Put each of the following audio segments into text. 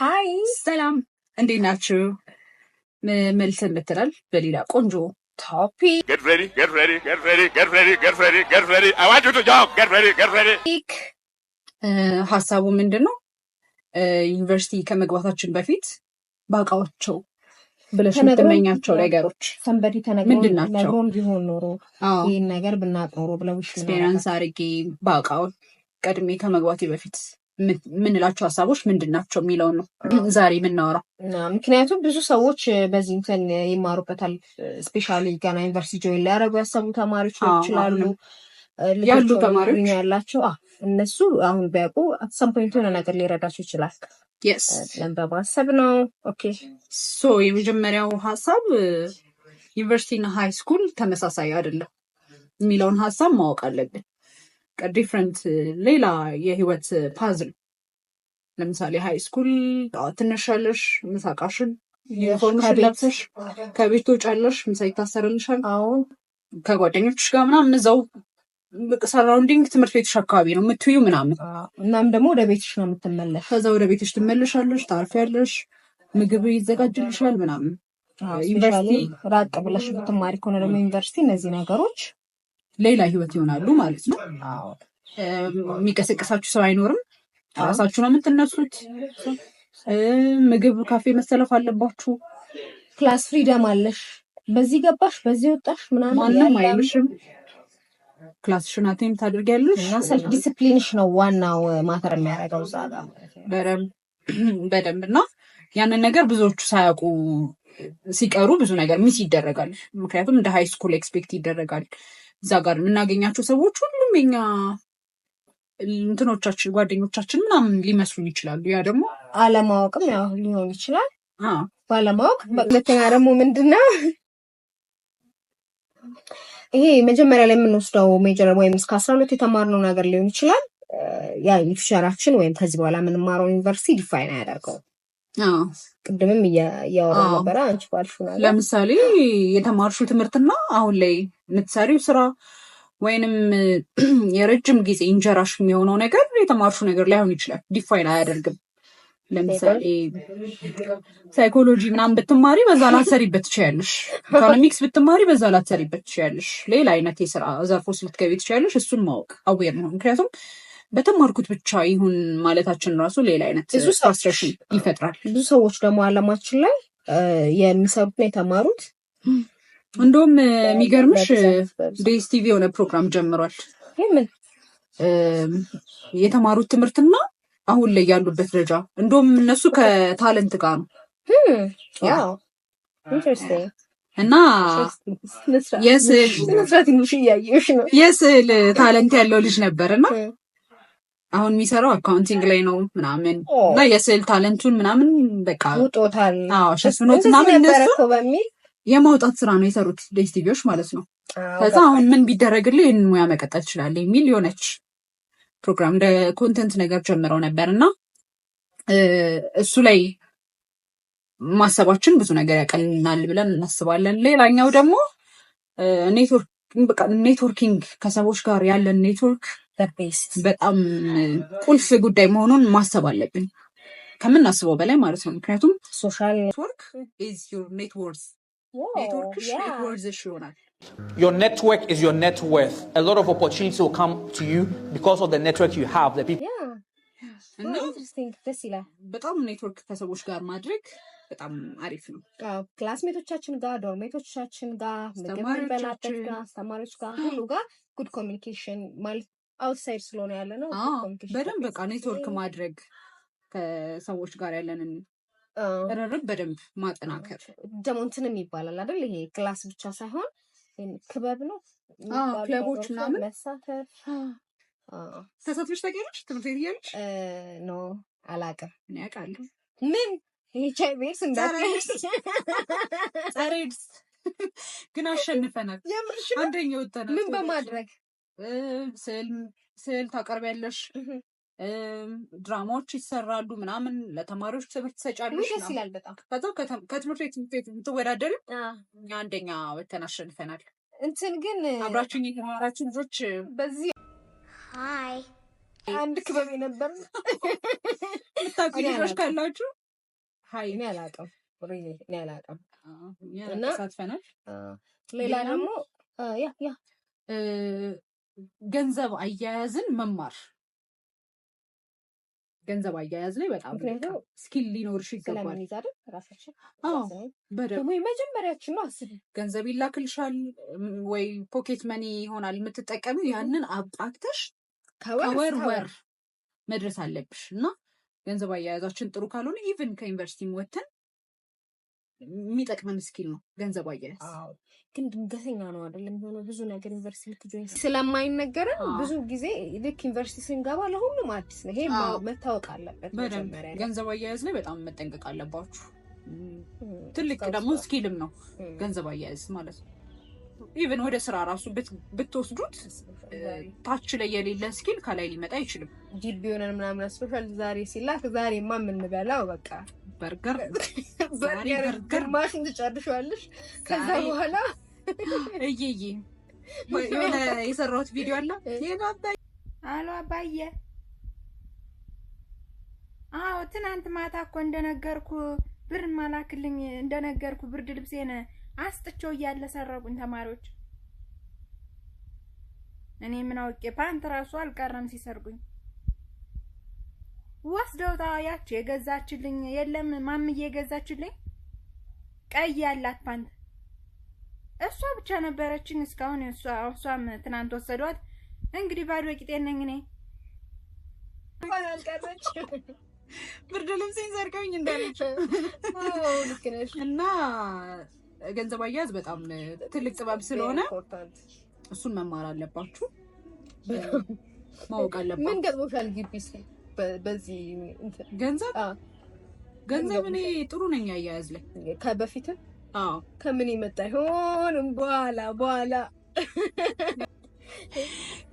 አይ ሰላም፣ እንዴት ናችሁ? መልሰን መጥተናል በሌላ ቆንጆ ቶፒክ። ሀሳቡ ምንድን ነው? ዩኒቨርሲቲ ከመግባታችን በፊት ባውቃቸው ብለሽ የምትመኛቸው ነገሮች ምንድን ናቸው? ቢሆን ኖሮ ይህን ነገር ብናውቅ ኖሮ ብለውሽ ኤክስፔሪንስ አድርጌ ባውቃው ቀድሜ ከመግባቴ በፊት ምንላቸው ሀሳቦች ምንድን ናቸው የሚለውን ነው ዛሬ የምናወራው። ምክንያቱም ብዙ ሰዎች በዚህ እንትን ይማሩበታል። ስፔሻሊ ገና ዩኒቨርሲቲ ጆይን ሊያደርጉ ያሰቡ ተማሪዎች ይችላሉ ያሉ ተማሪዎች ያላቸው እነሱ አሁን ቢያውቁ አትሰም ፖይንት የሆነ ነገር ሊረዳቸው ይችላል ብለን በማሰብ ነው። ኦኬ ሶ የመጀመሪያው ሀሳብ ዩኒቨርሲቲ እና ሃይ ስኩል ተመሳሳይ አይደለም የሚለውን ሀሳብ ማወቅ አለብን። ዲፍረንት ሌላ የህይወት ፓዝል። ለምሳሌ ሃይ ስኩል ጠዋት ትነሻለሽ፣ ምሳቃሽን ዩኒፎርምሽን ለብሰሽ ከቤት ትወጫለሽ፣ ምሳ ይታሰርልሻል። አሁን ከጓደኞችሽ ጋር ምናምን እዛው ሰራውንዲንግ ትምህርት ቤትሽ አካባቢ ነው የምትውዩ ምናምን። እናም ደግሞ ወደ ቤትሽ ነው የምትመለሽ። ከዛ ወደ ቤትሽ ትመለሻለሽ፣ ታርፊያለሽ፣ ምግብ ይዘጋጅልሻል ምናምን። ዩኒቨርሲቲ ራቅ ብለሽ ብትማሪ ከሆነ ደግሞ ዩኒቨርሲቲ እነዚህ ነገሮች ሌላ ህይወት ይሆናሉ ማለት ነው። የሚቀሰቅሳችሁ ሰው አይኖርም። ራሳችሁ ነው የምትነሱት። ምግብ ካፌ መሰለፍ አለባችሁ። ክላስ ፍሪደም አለሽ። በዚህ ገባሽ በዚህ ወጣሽ ምናምን ማንም አይልሽም። ክላስሽን አቴም ታደርጊያለሽ። ሰልፍ ዲስፕሊንሽ ነው ዋናው ማተር የሚያደርገው እዛ ጋር በደንብ እና ያንን ነገር ብዙዎቹ ሳያውቁ ሲቀሩ ብዙ ነገር ሚስ ይደረጋል። ምክንያቱም እንደ ሃይ ስኩል ኤክስፔክት ይደረጋል። እዛ ጋር የምናገኛቸው ሰዎች ሁሉም የኛ እንትኖቻችን ጓደኞቻችን ምናምን ሊመስሉን ይችላሉ። ያ ደግሞ አለማወቅም ያው ሊሆን ይችላል። ባለማወቅ። ሁለተኛ ደግሞ ምንድነው ይሄ መጀመሪያ ላይ የምንወስደው ሜጀር ወይም እስከ 12 የተማርነው ነገር ሊሆን ይችላል። ያ ፊውቸራችን ወይም ከዚህ በኋላ የምንማረው ዩኒቨርሲቲ ዲፋይን አያደርገው። ቅድምም እያወራ ነበረ አንቺ ባልሽው ነገር። ለምሳሌ የተማርሽው ትምህርትና አሁን ላይ የምትሰሪው ስራ ወይንም የረጅም ጊዜ እንጀራሽ የሚሆነው ነገር የተማርሽው ነገር ላይሆን ይችላል። ዲፋይን አያደርግም። ለምሳሌ ሳይኮሎጂ ምናምን ብትማሪ በዛ ላትሰሪበት ትችያለሽ። ኢኮኖሚክስ ብትማሪ በዛ ላትሰሪበት ትችያለሽ። ሌላ አይነት የስራ ዘርፎች ልትገቢ ትችያለሽ። እሱን ማወቅ አዌር ነው። ምክንያቱም በተማርኩት ብቻ ይሁን ማለታችን ራሱ ሌላ አይነት ፍራስትሬሽን ይፈጥራል። ብዙ ሰዎች ደግሞ አለማችን ላይ የሚሰሩትና የተማሩት እንደውም የሚገርምሽ ዲኤስቲቪ የሆነ ፕሮግራም ጀምሯል። የተማሩት ትምህርትና አሁን ላይ ያሉበት ደረጃ እንደውም እነሱ ከታለንት ጋር ነው እና የስዕል ታለንት ያለው ልጅ ነበርና አሁን የሚሰራው አካውንቲንግ ላይ ነው ምናምን እና የስዕል ታለንቱን ምናምን በቃ ውጦታል። ሸፍኖት ምናምን እነሱ የማውጣት ስራ ነው የሰሩት ዲኤስቲቪዎች ማለት ነው። ከዛ አሁን ምን ቢደረግልህ ይህን ሙያ መቀጠል ትችላለህ የሚል የሆነች ፕሮግራም እንደ ኮንተንት ነገር ጀምረው ነበር እና እሱ ላይ ማሰባችን ብዙ ነገር ያቀልናል ብለን እናስባለን። ሌላኛው ደግሞ ኔትወርኪንግ ከሰዎች ጋር ያለን ኔትወርክ በጣም ቁልፍ ጉዳይ መሆኑን ማሰብ አለብን ከምናስበው በላይ ማለት ነው። ምክንያቱም ሶሻል ኔትወርክ is your net worth. ኔትወርክሽ net worthሽ ይሆናል። Your network is your net worth. A lot of opportunities will come to you because of the network you have. The people. በጣም ኔትወርክ ከሰዎች ጋር ማድረግ በጣም አሪፍ ነው። ክላስሜቶቻችን ጋር፣ ዶርሜቶቻችን ጋር፣ ምግብ በላበት ጋር፣ አስተማሪዎች ጋር ሁሉ ጋር ጉድ ኮሚኒኬሽን ማለት አውትሳይድ ስለሆነ ያለ ነው። በደንብ በቃ ኔትወርክ ማድረግ ከሰዎች ጋር ያለንን ረረብ በደንብ ማጠናከር። ደግሞ እንትንም ይባላል አይደል? ይሄ ክላስ ብቻ ሳይሆን ክበብ ነው። ክለቦች ምናምን መሳተፍ። ተሳትፈሽ ታውቂያለሽ? ትምህርት ቤት እያለሽ? ኖ አላውቅም። እኔ አውቃለሁ። ምን ኤችአይቪስ እንዳትዪ ጸረ ኤድስ ግን አሸንፈናል። አንደኛ ወጥተናል። ምን በማድረግ ስዕል ታቀርቢያለሽ፣ ድራማዎች ይሰራሉ ምናምን፣ ለተማሪዎች ትምህርት ትሰጫለሽ። ደስ ይላል በጣም። ከዛ ከትምህርት ቤት የምትወዳደሪ አንደኛ ወጥተን አሸንፈናል። እንትን ግን አብራችሁኝ የተማራችሁ ልጆች በዚህ አንድ ክበብ ነበር። ልታውቁ ልጆች ካላችሁ ሃይ እኔ አላውቅም እኔ አላውቅም እና ተሳትፈናል። ሌላ ደግሞ ያ ገንዘብ አያያዝን መማር ገንዘብ አያያዝ ላይ በጣም ስኪል ሊኖርሽ ይገባል። ስለምን ይዛል ራሳችን በደምብ መጀመሪያችን ነው። አስቢ ገንዘብ ይላክልሻል ወይ ፖኬት መኒ ይሆናል የምትጠቀሚው፣ ያንን አብቃቅተሽ ከወር ወር መድረስ አለብሽ። እና ገንዘብ አያያዛችን ጥሩ ካልሆነ ኢቭን ከዩኒቨርሲቲ ወተን የሚጠቅመን ስኪል ነው ገንዘብ አያያዝ። ግን ድንገተኛ ነው አይደለም የሚሆነው። ብዙ ነገር ዩኒቨርሲቲ ልትጆይን ስለማይነገረን ብዙ ጊዜ ልክ ዩኒቨርሲቲ ስንገባ ለሁሉም አዲስ ነው። ይሄ መታወቅ አለበት። መጀመሪያ ገንዘብ አያያዝ ላይ በጣም መጠንቀቅ አለባችሁ። ትልቅ ደግሞ ስኪልም ነው ገንዘብ አያያዝ ማለት ነው። ኢቭን ወደ ስራ ራሱ ብትወስዱት ታች ላይ የሌለ ስኪል ከላይ ሊመጣ አይችልም። ጂቢ ሆነን ምናምን ስፔሻል ዛሬ ሲላክ ዛሬማ የምንበላው በቃ በርገር ዛሬ በርገር ማሽን ትጨርሻለሽ። ከዛ በኋላ እየዬ የሆነ የሰራሁት ቪዲዮ አለ። አሎ አባዬ፣ አዎ ትናንት ማታ እኮ እንደነገርኩ ብር ማላክልኝ እንደነገርኩ ብርድ ልብሴን አስጥቼው እያለ ሰረቁኝ ተማሪዎች። እኔ ምን አውቄ፣ ፓንት ራሱ አልቀረም ሲሰርጉኝ ወስደውታ ያቺ የገዛችልኝ የለም ማምዬ የገዛችልኝ ቀይ ያላት ፓንት እሷ ብቻ ነበረችኝ እስካሁን። እሷም ትናንት ወሰዷት። እንግዲህ ባዶ ቂጤን ነኝ እኔ። አልቀረች ብርድ ልብሴን ሰርቀውኝ እንዳለች እና ገንዘብ አያያዝ በጣም ትልቅ ጥበብ ስለሆነ እሱን መማር አለባችሁ፣ ማወቅ አለባችሁ። ምን ገጥሞሻል ግቢስ? በዚህ ገንዘብ እኔ ጥሩ ነኝ አያያዝ ላይ ከበፊትም ከምን ይመጣ ይሆን በኋላ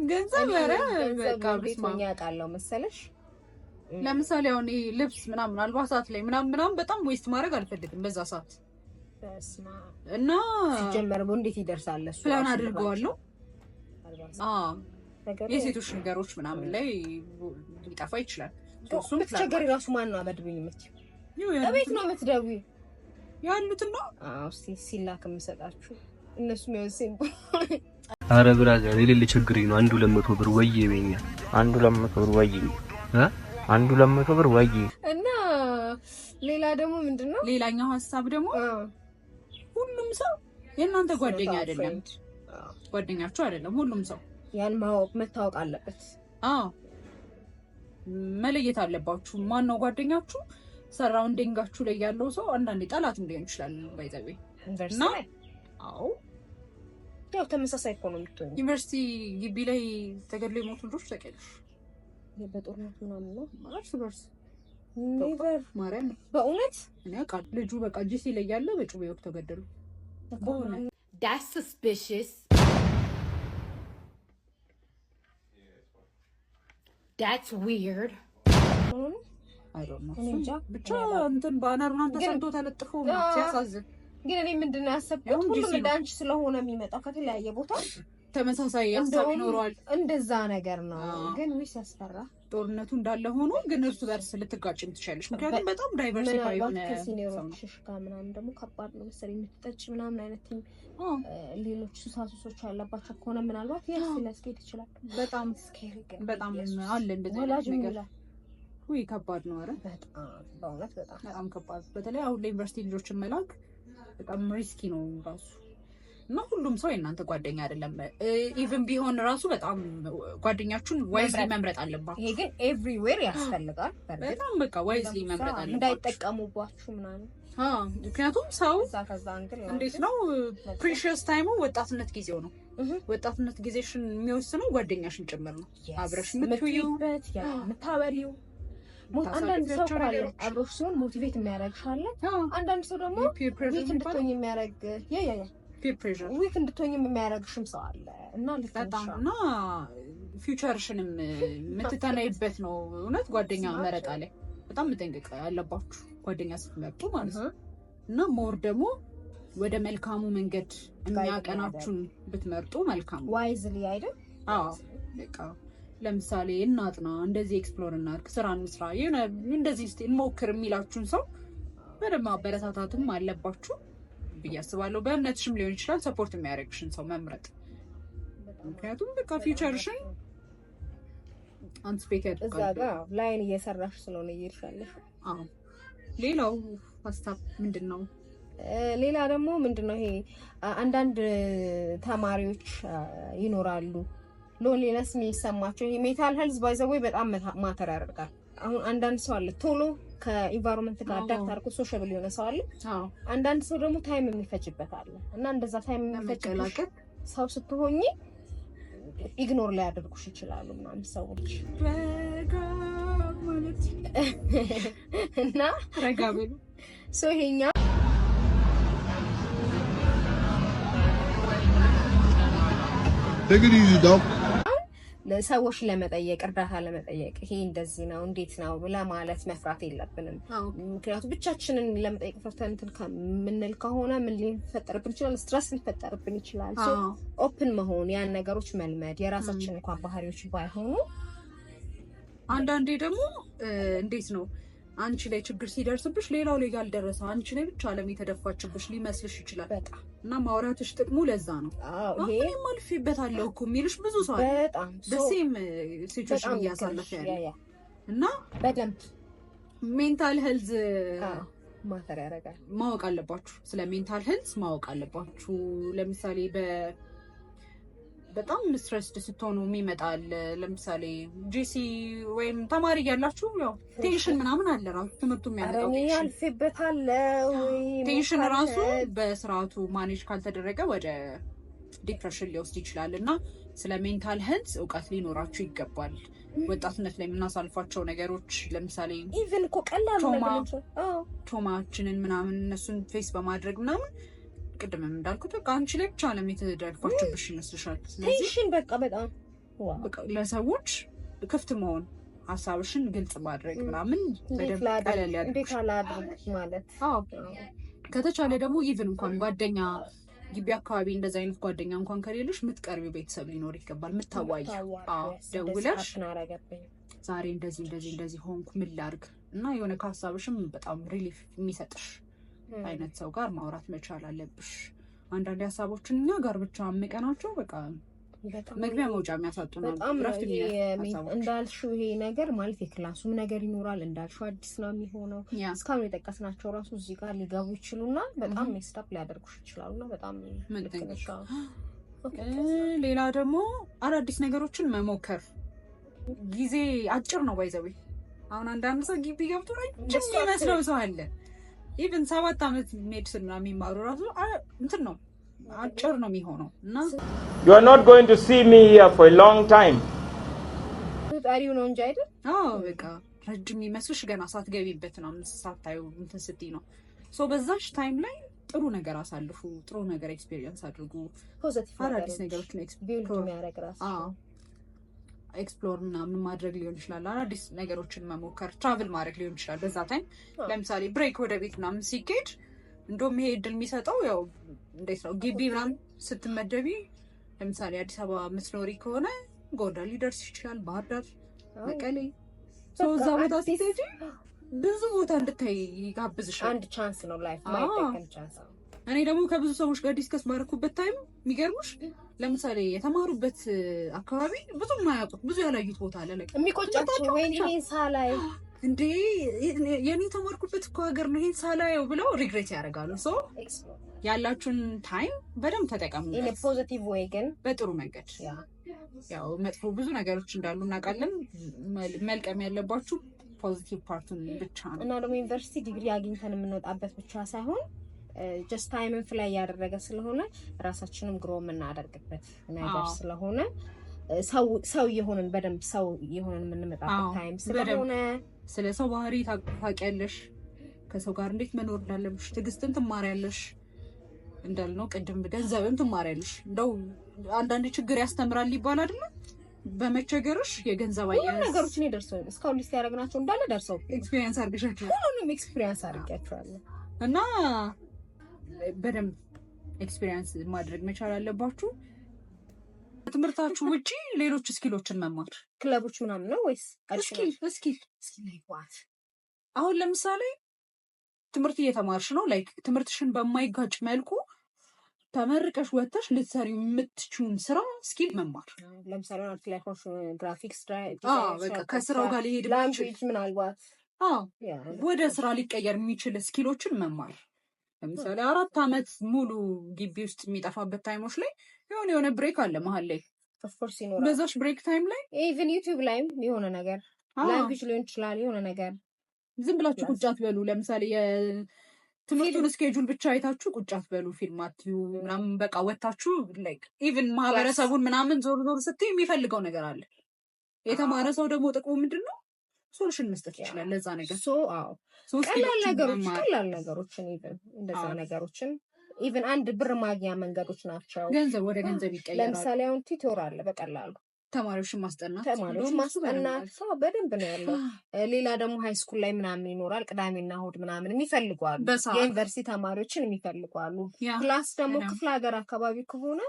ገንዘብ በቃ ብስማኛ ቃለው መሰለሽ። ለምሳሌ አሁን ልብስ ምናምን አልባሳት ላይ ምናምን በጣም ዌስት ማድረግ አልፈልግም በዛ ሰዓት እና ሲጀመር እንዴት ይደርሳል እሱ ፕላን አድርገዋለሁ። የሴቶች ነገሮች ምናምን ላይ ሊጠፋ ይችላል። እሱም ብትቸገሪ ራሱ ማን ነው አመድብኝ የምትይው? እቤት ነው የምትደውይው ያሉትን ነው። ሲላክ የምሰጣችሁ እነሱም ያወሰኝ። አረ ብራዘር የሌለ ችግር ነው። 200 ብር ወይ ይበኛል። 200 ብር ወይ 200 ብር ወይ። እና ሌላ ደግሞ ምንድነው? ሌላኛው ሐሳብ ደግሞ ሁሉም ሰው የእናንተ ጓደኛ አይደለም፣ ጓደኛችሁ አይደለም። ሁሉም ሰው ያን መታወቅ አለበት። መለየት አለባችሁ። ማን ነው ጓደኛችሁ? ሰራውንዲንጋችሁ ላይ ያለው ሰው አንዳንዴ ጠላትም ሊሆን ይችላል። ባይዘቤ እና ያው ተመሳሳይ እኮ ነው የምትሆኝ። ዩኒቨርሲቲ ግቢ ላይ ተገድለው የሞቱ ልጆች ታውቂያለሽ? በጦርነት ምናምን ነው ማለት በርስ ኔቨር ማርያም በእውነት እኔ አውቃለሁ። ልጁ በቃ ጂሲ ላይ ያለ በጩቤ ወቅት ተገደሉ። That's suspicious. That's weird. I don't know. ብቻ እንትን ባነር ምናምን ተሰምቶ ተለጥፎ ሲያሳዝን። ግን እኔ ምንድነው ያሰብኩት ሁሉም እንዳንቺ ስለሆነ የሚመጣው ከተለያየ ቦታ ተመሳሳይ ሀሳብ ይኖረዋል። እንደዛ ነገር ነው። ግን ዊስ ያስፈራ። ጦርነቱ እንዳለ ሆኖ ግን እርስ በርስ ልትጋጭም ትችላለሽ። ምክንያቱም በጣም ዳይቨርሲፋይ የሆነ ከሲኒየሮችሽ ጋር ምናምን ደግሞ ከባድ ነው መሰለኝ የምትጠጪ ምናምን አይነት ሌሎች ሱሳሱሶች ያለባቸው ከሆነ ምናልባት ሊያስኬድ ይችላል። በጣም በጣም አለ እንደዚህ ነገር። ውይ ከባድ ነው። ኧረ በእውነት በጣም ከባድ። በተለይ አሁን ለዩኒቨርሲቲ ልጆችን መላክ በጣም ሪስኪ ነው ራሱ። እና ሁሉም ሰው የእናንተ ጓደኛ አይደለም። ኢቭን ቢሆን ራሱ በጣም ጓደኛችሁን ዋይዝሊ መምረጥ አለባችሁ። ይሄ ግን ኤቭሪዌር ያስፈልጋል። በጣም በቃ ዋይዝሊ መምረጥ አለባችሁ እንዳይጠቀሙባችሁ ምናምን። ምክንያቱም ሰው እንዴት ነው ፕሪሺየስ ታይሙ ወጣትነት ጊዜው ነው። ወጣትነት ጊዜሽን የሚወስነው ጓደኛሽን ጭምር ነው። አብረሽ የምትውይበት የምታበሪው አንዳንድ ሰው ካለ አብሮሽ ሲሆን ሞቲቬት የሚያደርግሽ አለ። አንዳንድ ሰው ደግሞ ዊክ እንድትሆኝ የሚያደርግ ዊክ እንድትሆኝ የሚያደርግሽም ሰው አለ። እና እና ፊውቸርሽንም የምትተናይበት ነው። እውነት ጓደኛ መረጣ ላይ በጣም መጠንቀቅ ያለባችሁ ጓደኛ ስትመርጡ ማለት ነው። እና ሞር ደግሞ ወደ መልካሙ መንገድ የሚያቀናችሁን ብትመርጡ መልካም ዋይዝሊ አይደል? በቃ ለምሳሌ እናጥና፣ እንደዚህ ኤክስፕሎር እናድርግ፣ ስራ እንስራ፣ እንደዚህ እስቲ እንሞክር የሚላችሁን ሰው በደንብ ማበረታታትም አለባችሁ ብዬ አስባለሁ። በእምነትሽም ሊሆን ይችላል ሰፖርት የሚያደርግሽን ሰው መምረጥ። ምክንያቱም በቃ ፊውቸርሽን አንስፔክ ያደርጋል። እዛ ጋር ላይን እየሰራሽ ስለሆነ እየሄድሻለሽ። አዎ ሌላው ሀሳብ ምንድነው? ሌላ ደግሞ ምንድነው ይሄ አንዳንድ ተማሪዎች ይኖራሉ ሎንሊነስ የሚሰማቸው ይሄ ሜንታል ሄልዝ ባይ ዘ ዌይ በጣም ማተር ያደርጋል። አሁን አንዳንድ ሰው አለ ቶሎ ከኢንቫይሮንመንት ጋር አዳፕት አድርጎ ሶሻብል የሆነ ሰው አለ። አንዳንድ ሰው ደግሞ ታይም የሚፈጅበት አለ እና እንደዛ ታይም የሚፈጅበት ሰው ስትሆኚ ኢግኖር ላይ ያደርጉሽ ይችላሉ ምናምን ሰዎች ማለት እና ረጋበሉ ሶ ይሄኛ Take it easy, dog. ለሰዎች ለመጠየቅ እርዳታ ለመጠየቅ ይሄ እንደዚህ ነው እንዴት ነው ብለ ማለት መፍራት የለብንም። ምክንያቱም ብቻችንን ለመጠየቅ ፈርተን እንትን ከምንል ከሆነ ምን ሊፈጠርብን ይችላል? ስትረስ ሊፈጠርብን ይችላል። ሶ ኦፕን መሆን ያን ነገሮች መልመድ የራሳችን እንኳን ባህሪዎች ባይሆኑ አንዳንዴ ደግሞ እንዴት ነው አንቺ ላይ ችግር ሲደርስብሽ ሌላው ላይ ያልደረሰ አንቺ ላይ ብቻ ዓለም የተደፋችብሽ ሊመስልሽ ይችላል። በጣም እና ማውራትሽ ጥቅሙ ለዛ ነው። ይሄ ማልፊበታለሁ እኮ የሚልሽ ብዙ ሰው አለ። በጣም በሴም ሲቹዌሽን እያሳለፈ ያለ እና በደንብ ሜንታል ሄልዝ ማተር ያደርጋል። ማወቅ አለባችሁ። ስለ ሜንታል ሄልዝ ማወቅ አለባችሁ። ለምሳሌ በጣም ስትሬስድ ስትሆኑ የሚመጣል። ለምሳሌ ጂሲ ወይም ተማሪ ያላችሁ ያው ቴንሽን ምናምን አለ ራሱ ትምህርቱ የሚያመጣው ቴንሽን ራሱ በስርዓቱ ማኔጅ ካልተደረገ ወደ ዲፕሬሽን ሊወስድ ይችላል። እና ስለ ሜንታል ሄልዝ እውቀት ሊኖራችሁ ይገባል። ወጣትነት ላይ የምናሳልፋቸው ነገሮች ለምሳሌ ኢቭን እኮ ቀላል ነው ትራውማችንን ምናምን እነሱን ፌስ በማድረግ ምናምን ቅድምም እንዳልኩት በቃ አንቺ ላይ ብቻ ዓለም የተደፋችብሽ ይመስልሻል። ስለዚህ በቃ በጣም ለሰዎች ክፍት መሆን ሀሳብሽን ግልጽ ማድረግ ምናምን በደንብ ቀለል ያድርግ ማለት ከተቻለ ደግሞ ኢቭን እንኳን ጓደኛ ግቢ አካባቢ እንደዚህ አይነት ጓደኛ እንኳን ከሌለሽ የምትቀርቢው ቤተሰብ ሊኖር ይገባል። የምታዋይ ደውለሽ ዛሬ እንደዚህ ሆንኩ ምን ላድርግ እና የሆነ ከሀሳብሽም በጣም ሪሊፍ የሚሰጥሽ አይነት ሰው ጋር ማውራት መቻል አለብሽ። አንዳንድ ሀሳቦችን እኛ ጋር ብቻ አምቀናቸው በቃ መግቢያ መውጫ የሚያሳጡ ነው። እንዳልሽው ይሄ ነገር ማለት የክላሱም ነገር ይኖራል። እንዳልሽው አዲስ ነው የሚሆነው። እስካሁን የጠቀስናቸው ራሱ እዚህ ጋር ሊገቡ ይችሉና በጣም ሜስታፕ ሊያደርጉሽ ይችላሉና በጣም ሌላ ደግሞ አዳዲስ ነገሮችን መሞከር። ጊዜ አጭር ነው ባይዘው። አሁን አንዳንድ ሰው ግቢ ገብቶ ረጅም የሚመስለው ሰው አለ። ኢቭን 7 ዓመት ሜዲሲን ምናምን የሚማሩ ራሱ እንትን ነው አጭር ነው የሚሆነው እና you are not going to see me here for a long time ታሪው ነው እንጂ አይደል? በቃ ረጅም የሚመስልሽ ገና ሳትገቢበት ነው ሳታዩ እንትን ስትይ ነው። ሶ በዛሽ ታይም ላይ ጥሩ ነገር አሳልፉ፣ ጥሩ ነገር ኤክስፒሪየንስ አድርጉ። ፖዚቲቭ አዳዲስ ነገሮችን ኤክስፕሎር ምናምን ማድረግ ሊሆን ይችላል። አዳዲስ ነገሮችን መሞከር፣ ትራቭል ማድረግ ሊሆን ይችላል። በዛ ታይም ለምሳሌ ብሬክ ወደ ቤት ምናምን ሲኬድ እንደውም ይሄ እድል የሚሰጠው ያው እንዴት ነው ግቢ ምናምን ስትመደቢ ለምሳሌ አዲስ አበባ ምትኖሪ ከሆነ ጎንደር ሊደርስ ይችላል፣ ባህር ዳር፣ መቀሌ። እዛ ቦታ ስትሄጂ ብዙ ቦታ እንድታይ ይጋብዝሻል። አንድ ቻንስ ነው ላይፍ ማይተከም ቻንስ ነው። እኔ ደግሞ ከብዙ ሰዎች ጋር ዲስከስ ማድረኩበት ታይም የሚገርሙሽ ለምሳሌ የተማሩበት አካባቢ ብዙ ማያውቁት ብዙ ያላዩት ቦታ አለ። የሚቆጫቸው ወይ ይሄን ሳላይ እንዴ የኔ ተማርኩበት እኮ ሀገር ነው ይሄን ሳላየው ብለው ሪግሬት ያደርጋሉ። ሶ ያላችሁን ታይም በደንብ ተጠቀሙ። ኢን ፖዚቲቭ ዌይ ግን በጥሩ መንገድ። ያው መጥፎ ብዙ ነገሮች እንዳሉ እናውቃለን። መልቀም ያለባችሁ ፖዚቲቭ ፓርቱን ብቻ ነው። እና ደግሞ ዩኒቨርሲቲ ዲግሪ አግኝተን የምንወጣበት ብቻ ሳይሆን ጀስት ታይምን ፍላይ ያደረገ ስለሆነ ራሳችንም ግሮ የምናደርግበት ነገር ስለሆነ ሰው የሆነን በደንብ ሰው የሆነን የምንመጣበት ታይም ስለሆነ ስለ ሰው ባህሪ ታውቂያለሽ፣ ከሰው ጋር እንዴት መኖር እንዳለብሽ ትዕግስትን ትማሪያለሽ። እንዳልነው ቅድም ገንዘብን ትማሪያለሽ። እንደው አንዳንድ ችግር ያስተምራል ይባል አይደል? በመቸገርሽ የገንዘብ አያያዝ ነገሮችን ይደርሰው እስካሁን ሊስት ያደረግናቸው እንዳለ ደርሰው ኤክስፒሪየንስ አድርገሻቸው ሁሉንም ኤክስፒሪየንስ አድርጌያቸዋለሁ እና በደንብ ኤክስፒሪየንስ ማድረግ መቻል አለባችሁ። ትምህርታችሁ ውጪ ሌሎች ስኪሎችን መማር ክለቦች ምናምን ነው ወይስ ስኪል አሁን ለምሳሌ ትምህርት እየተማርሽ ነው ላይክ ትምህርትሽን በማይጋጭ መልኩ ተመርቀሽ ወጥተሽ ልትሰሪው የምትችውን ስራ ስኪል መማር ለምሳሌ አርት ላይ ግራፊክስ በቃ ከስራው ጋር ሊሄድ ላንጉዌጅ ምናልባት ወደ ስራ ሊቀየር የሚችል ስኪሎችን መማር ለምሳሌ 4 አመት ሙሉ ግቢ ውስጥ የሚጠፋበት ታይሞች ላይ የሆነ ብሬክ አለ መሀል ላይ ኦፍኮርስ ይኖራል በዛሽ ብሬክ ታይም ላይ ኢቭን ዩቲዩብ ላይም የሆነ ነገር ላንጉዌጅ ሊሆን ይችላል የሆነ ነገር ዝም ብላችሁ ቁጭ አትበሉ ለምሳሌ ትምህርቱን ስኬጁል ብቻ አይታችሁ ቁጭ አትበሉ ፊልም አትዩ ምናምን በቃ ወጣችሁ ላይክ ኢቭን ማህበረሰቡን ምናምን ዞር ስትይ የሚፈልገው ነገር አለ የተማረ ሰው ደግሞ ጥቅሙ ምንድነው ሶሉሽን መስጠት ይችላል ለዛ ነገር ቀላል ነገሮችን ኢቭን እንደዛ ነገሮችን ኢቭን አንድ ብር ማግኛ መንገዶች ናቸው ገንዘብ ወደ ገንዘብ ይቀየራል ለምሳሌ አሁን ቲቶር አለ በቀላሉ ተማሪዎችን ማስጠናት ሰው በደንብ ነው ያለው ሌላ ደግሞ ሃይ ስኩል ላይ ምናምን ይኖራል ቅዳሜና እሑድ ምናምን የሚፈልጓሉ የዩኒቨርሲቲ ተማሪዎችን የሚፈልጓሉ ክላስ ደግሞ ክፍለ ሀገር አካባቢ ከሆነ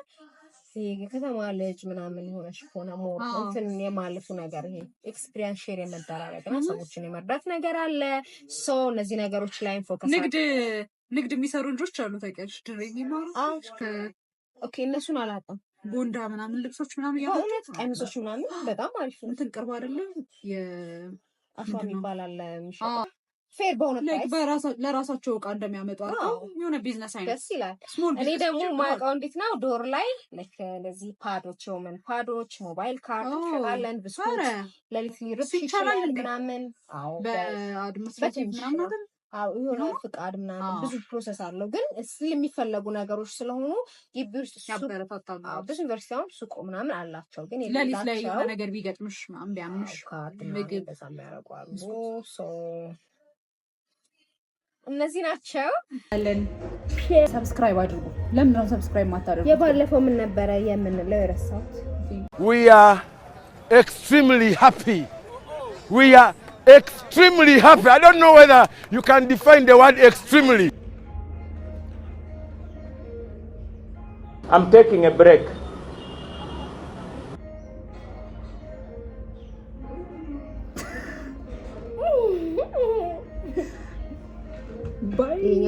የከተማ ልጅ ምናምን ሆነሽ ሆነ ሞር እንትን የማለፉ ነገር ይሄ ኤክስፒሪየንስ ሼር የመደራረግና ሰዎችን የመርዳት ነገር አለ እነዚህ ነገሮች ላይ ፎከስ ንግድ የሚሰሩ ልጆች አሉ ታውቂያለሽ ድሬ የሚማሩ ኦኬ እነሱን አላጣም ቦንዳ ምናምን ልብሶች ምናምን ያሉት ቀሚሶች ምናምን በጣም አሪፍ ነው እንትን ቅርብ አይደለም አሽዋ ይባላል ፌር በሆነ ፕራይስ ለራሳቸው እቃ እንደሚያመጡ የሆነ ቢዝነስ አይነት ደስ ይላል እኔ ደግሞ ማውቀው እንዴት ነው ዶር ላይ ለዚህ ፓዶች የወመን ፓዶች ሞባይል ካርድ ይሸጣለን ብስኩት ለሊት ሊርስ ይችላል ምናምን በአድሚኒስትሬቲቭ ምናምን አይደል የሆነ ፍቃድ ምናምን ብዙ ፕሮሰስ አለው ግን የሚፈለጉ ነገሮች ስለሆኑ ግቢ ውስጥ ብዙ ዩኒቨርሲቲ አሁን ሱቅ ምናምን አላቸው ግን ለሊት ላይ የሆነ ነገር ቢገጥምሽ ምናምን ቢያምሽ ምግብ በዛም ያደርጓሉ እነዚህ ናቸው አለን ሰብስክራይብ አድርጉ ለምን ነው ሰብስክራይብ ማታደርጉ የባለፈው ምን ነበረ የምንለው የረሳሁት we are extremely happy I don't know whether you can define the word extremely I'm taking a break bye